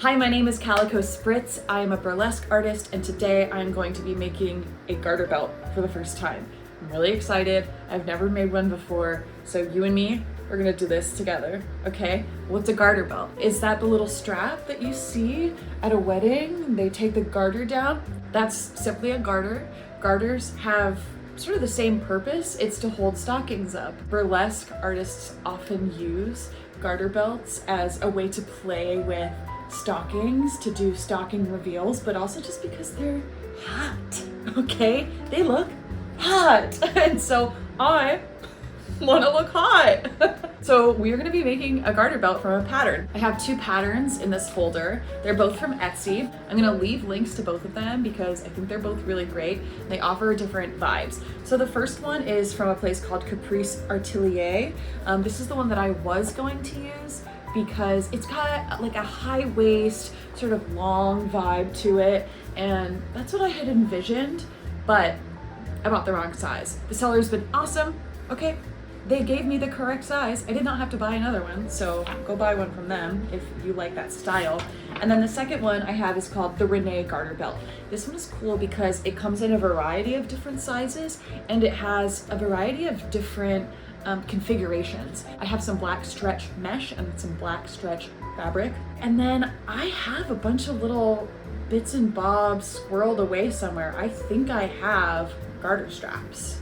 Hi, my name is Calico Spritz. I am a burlesque artist, and today I'm going to be making a garter belt for the first time. I'm really excited. I've never made one before, so you and me, we're gonna do this together, okay? What's a garter belt? Is that the little strap that you see at a wedding? They take the garter down. That's simply a garter. Garters have sort of the same purpose. It's to hold stockings up. Burlesque artists often use garter belts as a way to play with stockings, to do stocking reveals, but also just because they're hot, okay? They look hot, and so I want to look hot. So we're going to be making a garter belt from a pattern. I have two patterns in this folder. They're both from Etsy. I'm going to leave links to both of them because I think they're both really great. They offer different vibes. So the first one is from a place called Caprice Atelier. This is the one that I was going to use because it's got like a high waist, sort of long vibe to it, and that's what I had envisioned, but I bought the wrong size. The seller's been awesome, okay? They gave me the correct size. I did not have to buy another one, so go buy one from them if you like that style. And then the second one I have is called the Renee Garter Belt. This one is cool because it comes in a variety of different sizes, and it has a variety of different configurations. I have some black stretch mesh and some black stretch fabric. And then I have a bunch of little bits and bobs squirreled away somewhere. I think I have garter straps.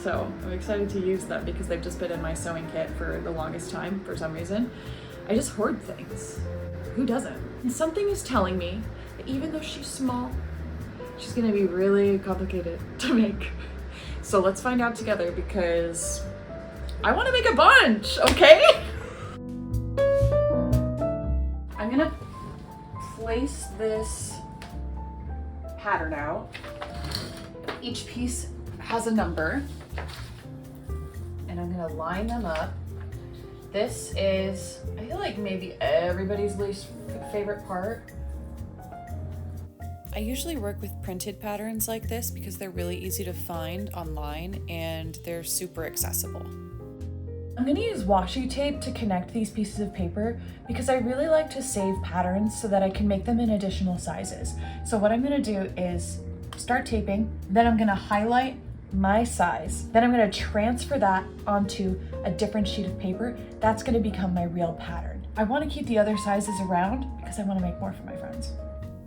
So I'm excited to use them because they've just been in my sewing kit for the longest time for some reason. I just hoard things. Who doesn't? And something is telling me that even though she's small, she's gonna be really complicated to make. So let's find out together because I want to make a bunch, okay? I'm gonna place this pattern out. Each piece has a number, and I'm gonna line them up. This is, I feel like maybe everybody's least favorite part. I usually work with printed patterns like this because they're really easy to find online and they're super accessible. I'm gonna use washi tape to connect these pieces of paper because I really like to save patterns so that I can make them in additional sizes. So what I'm gonna do is start taping, then I'm gonna highlight my size, then I'm gonna transfer that onto a different sheet of paper. That's gonna become my real pattern. I wanna keep the other sizes around because I wanna make more for my friends.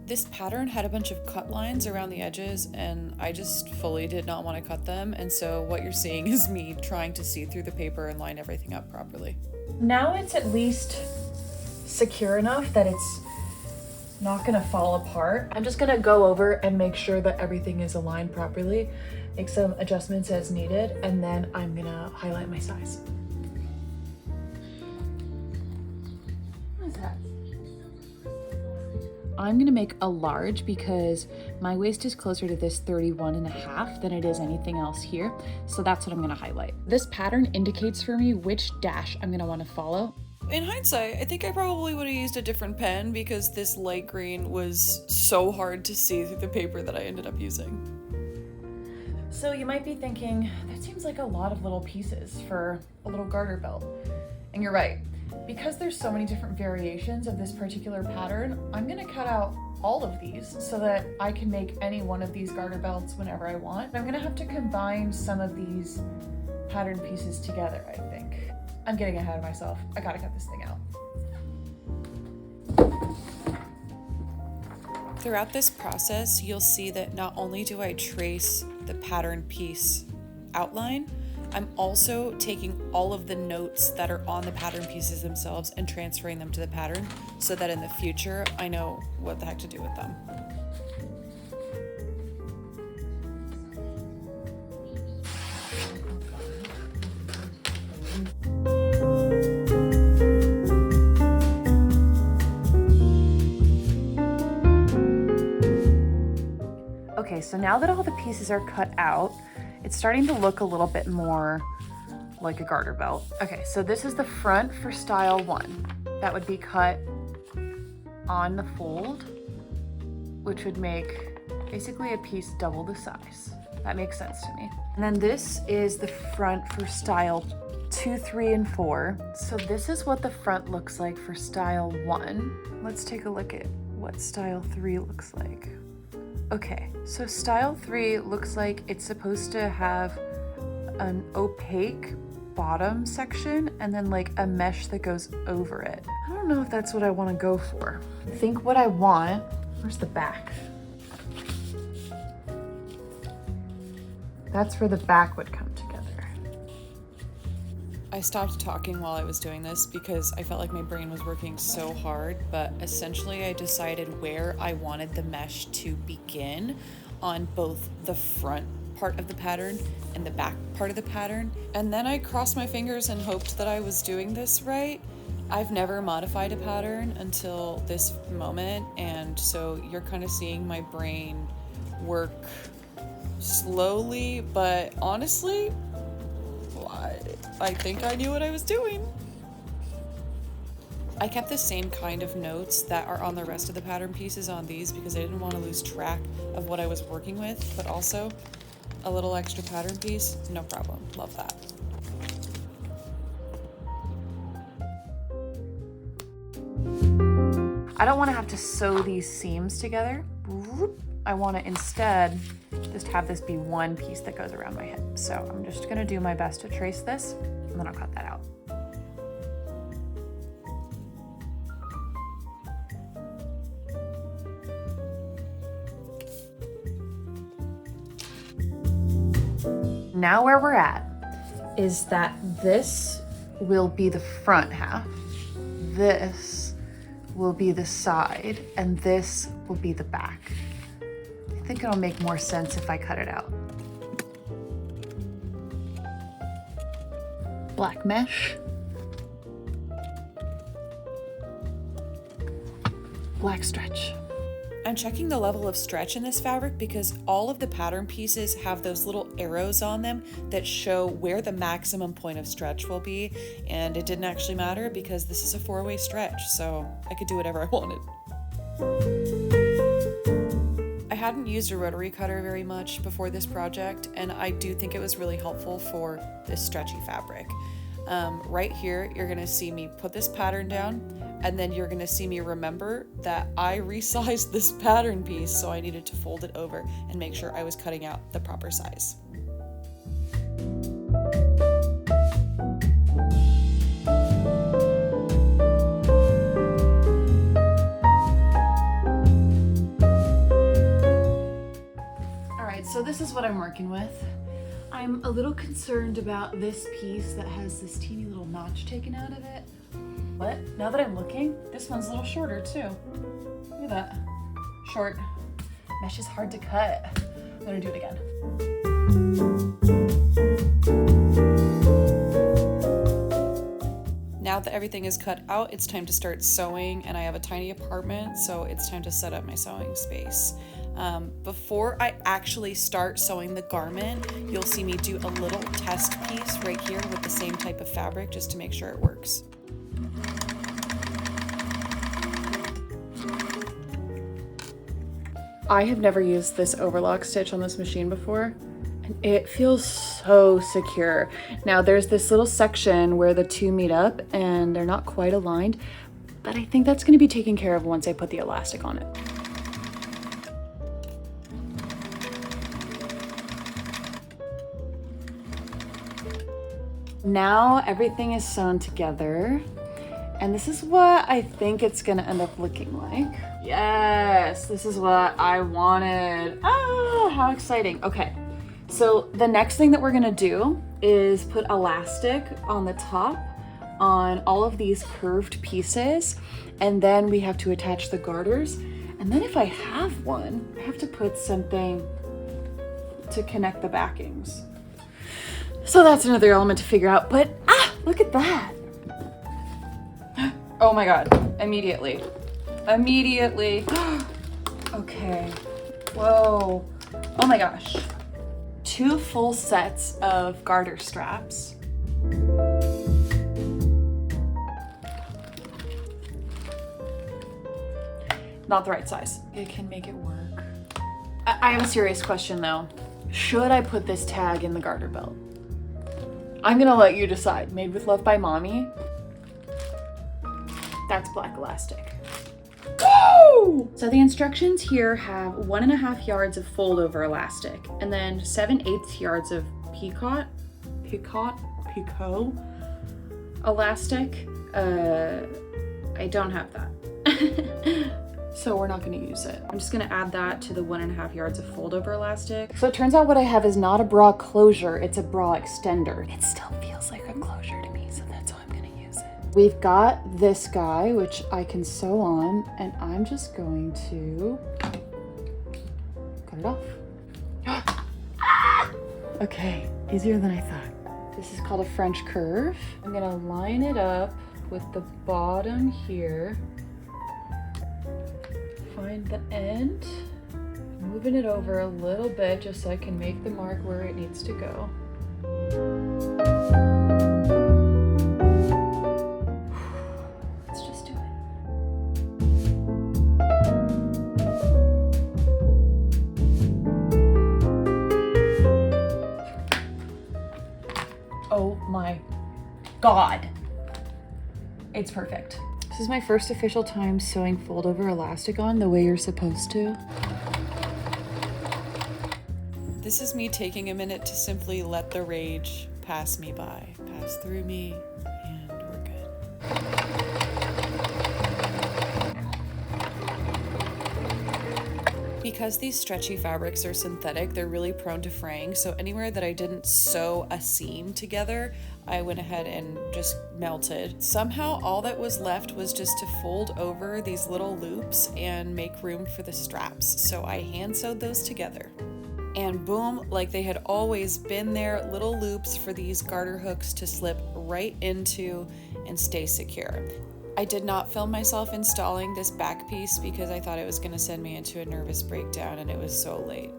This pattern had a bunch of cut lines around the edges and I just fully did not want to cut them, and so what you're seeing is me trying to see through the paper and line everything up properly. Now it's at least secure enough that it's not gonna fall apart. I'm just gonna go over and make sure that everything is aligned properly, make some adjustments as needed, and then I'm gonna highlight my size. What is that? I'm gonna make a large because my waist is closer to this 31.5 than it is anything else here. So that's what I'm gonna highlight. This pattern indicates for me which dash I'm gonna wanna follow. In hindsight, I think I probably would have used a different pen because this light green was so hard to see through the paper that I ended up using. So you might be thinking, that seems like a lot of little pieces for a little garter belt. And you're right. Because there's so many different variations of this particular pattern, I'm gonna cut out all of these so that I can make any one of these garter belts whenever I want. I'm gonna have to combine some of these pattern pieces together, I think. I'm getting ahead of myself. I gotta cut this thing out. Throughout this process, you'll see that not only do I trace the pattern piece outline, I'm also taking all of the notes that are on the pattern pieces themselves and transferring them to the pattern so that in the future, I know what the heck to do with them. Okay, so now that all the pieces are cut out, it's starting to look a little bit more like a garter belt. Okay, so this is the front for style 1. That would be cut on the fold, which would make basically a piece double the size. That makes sense to me. And then this is the front for style 2, 3, and 4. So this is what the front looks like for style 1. Let's take a look at what style 3 looks like. Okay, so style 3 looks like it's supposed to have an opaque bottom section and then like a mesh that goes over it. I don't know if that's what I want to go for. I think what I want, where's the back? That's where the back would come together. I stopped talking while I was doing this because I felt like my brain was working so hard, but essentially I decided where I wanted the mesh to begin on both the front part of the pattern and the back part of the pattern. And then I crossed my fingers and hoped that I was doing this right. I've never modified a pattern until this moment, and so you're kind of seeing my brain work slowly, but honestly, I think I knew what I was doing. I kept the same kind of notes that are on the rest of the pattern pieces on these because I didn't want to lose track of what I was working with, but also a little extra pattern piece, no problem. Love that. I don't want to have to sew these seams together. I want to instead just have this be one piece that goes around my hip. So I'm just going to do my best to trace this, and then I'll cut that out. Now where we're at is that this will be the front half, this will be the side, and this will be the back. I think it'll make more sense if I cut it out. Black mesh. Black stretch. I'm checking the level of stretch in this fabric because all of the pattern pieces have those little arrows on them that show where the maximum point of stretch will be, and it didn't actually matter because this is a 4-way stretch, so I could do whatever I wanted. I hadn't used a rotary cutter very much before this project, and I do think it was really helpful for this stretchy fabric. Right here, you're gonna see me put this pattern down, and then you're gonna see me remember that I resized this pattern piece, so I needed to fold it over and make sure I was cutting out the proper size. So this is what I'm working with. I'm a little concerned about this piece that has this teeny little notch taken out of it. But now that I'm looking, this one's a little shorter too. Look at that. Short. Mesh is hard to cut. I'm gonna do it again. Now that everything is cut out, it's time to start sewing, and I have a tiny apartment, so it's time to set up my sewing space. Before I actually start sewing the garment, you'll see me do a little test piece right here with the same type of fabric just to make sure it works. I have never used this overlock stitch on this machine before, and it feels so secure. Now there's this little section where the two meet up and they're not quite aligned, but I think that's going to be taken care of once I put the elastic on it. Now everything is sewn together, and this is what I think it's gonna end up looking like. Yes, this is what I wanted. Ah, how exciting. Okay, so the next thing that we're gonna do is put elastic on the top on all of these curved pieces, and then we have to attach the garters. And then if I have one, I have to put something to connect the backings. So that's another element to figure out, but look at that. Oh my God, immediately. Okay, whoa, oh my gosh. 2 full sets of garter straps. Not the right size. It can make it work. I have a serious question though. Should I put this tag in the garter belt? I'm gonna let you decide. Made with Love by Mommy. That's black elastic. Woo! So the instructions here have 1.5 yards of fold over elastic and then 7/8 yards of picot elastic. I don't have that. So we're not gonna use it. I'm just gonna add that to the 1.5 yards of fold over elastic. So it turns out what I have is not a bra closure, it's a bra extender. It still feels like a closure to me, so that's why I'm gonna use it. We've got this guy, which I can sew on, and I'm just going to cut it off. Okay, easier than I thought. This is called a French curve. I'm gonna line it up with the bottom here. Find the end, moving it over a little bit just so I can make the mark where it needs to go. Let's just do it. Oh my God. It's perfect. This is my first official time sewing fold over elastic on the way you're supposed to. This is me taking a minute to simply let the rage pass me by, pass through me, and we're good. Because these stretchy fabrics are synthetic, they're really prone to fraying, so anywhere that I didn't sew a seam together, I went ahead and just melted. Somehow all that was left was just to fold over these little loops and make room for the straps. So I hand sewed those together. And boom, like they had always been there, little loops for these garter hooks to slip right into and stay secure. I did not film myself installing this back piece because I thought it was gonna send me into a nervous breakdown and it was so late.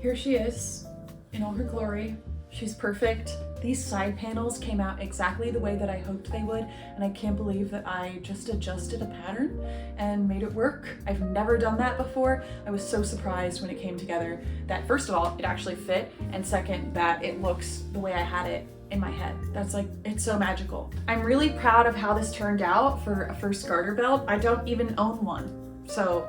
Here she is in all her glory. She's perfect. These side panels came out exactly the way that I hoped they would, and I can't believe that I just adjusted a pattern and made it work. I've never done that before. I was so surprised when it came together that first of all, it actually fit, and second, that it looks the way I had it in my head. That's like, it's so magical. I'm really proud of how this turned out for a first garter belt. I don't even own one, so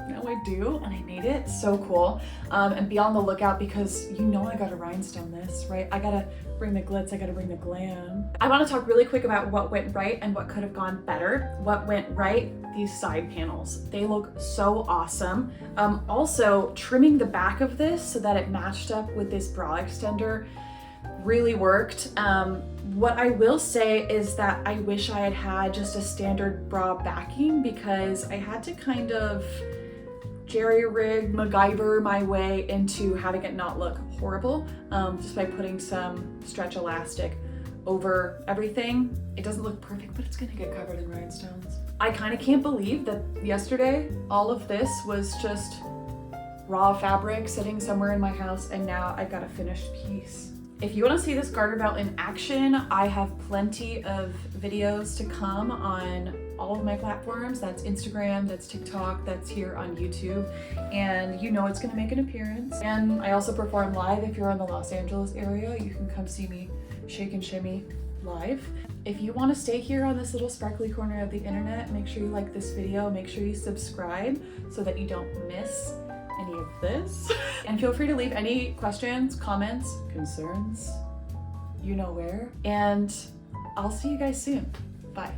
now I do, and I made it. So cool. And be on the lookout because you know I gotta rhinestone this, right? I gotta bring the glitz, I gotta bring the glam. I wanna talk really quick about what went right and what could have gone better. What went right, these side panels. They look so awesome. Also, trimming the back of this so that it matched up with this bra extender really worked. What I will say is that I wish I had had just a standard bra backing because I had to kind of jerry-rig, MacGyver my way into having it not look horrible, just by putting some stretch elastic over everything. It doesn't look perfect, but it's gonna get covered in rhinestones. I kind of can't believe that yesterday all of this was just raw fabric sitting somewhere in my house, and now I've got a finished piece. If you want to see this garter belt in action, I have plenty of videos to come on all of my platforms. That's Instagram, that's TikTok, that's here on YouTube, and you know it's gonna make an appearance. And I also perform live. If you're in the Los Angeles area, you can come see me shake and shimmy live. If you want to stay here on this little sparkly corner of the internet, make sure you like this video, make sure you subscribe so that you don't miss any of this. And feel free to leave any questions, comments, concerns, you know where. And I'll see you guys soon. Bye.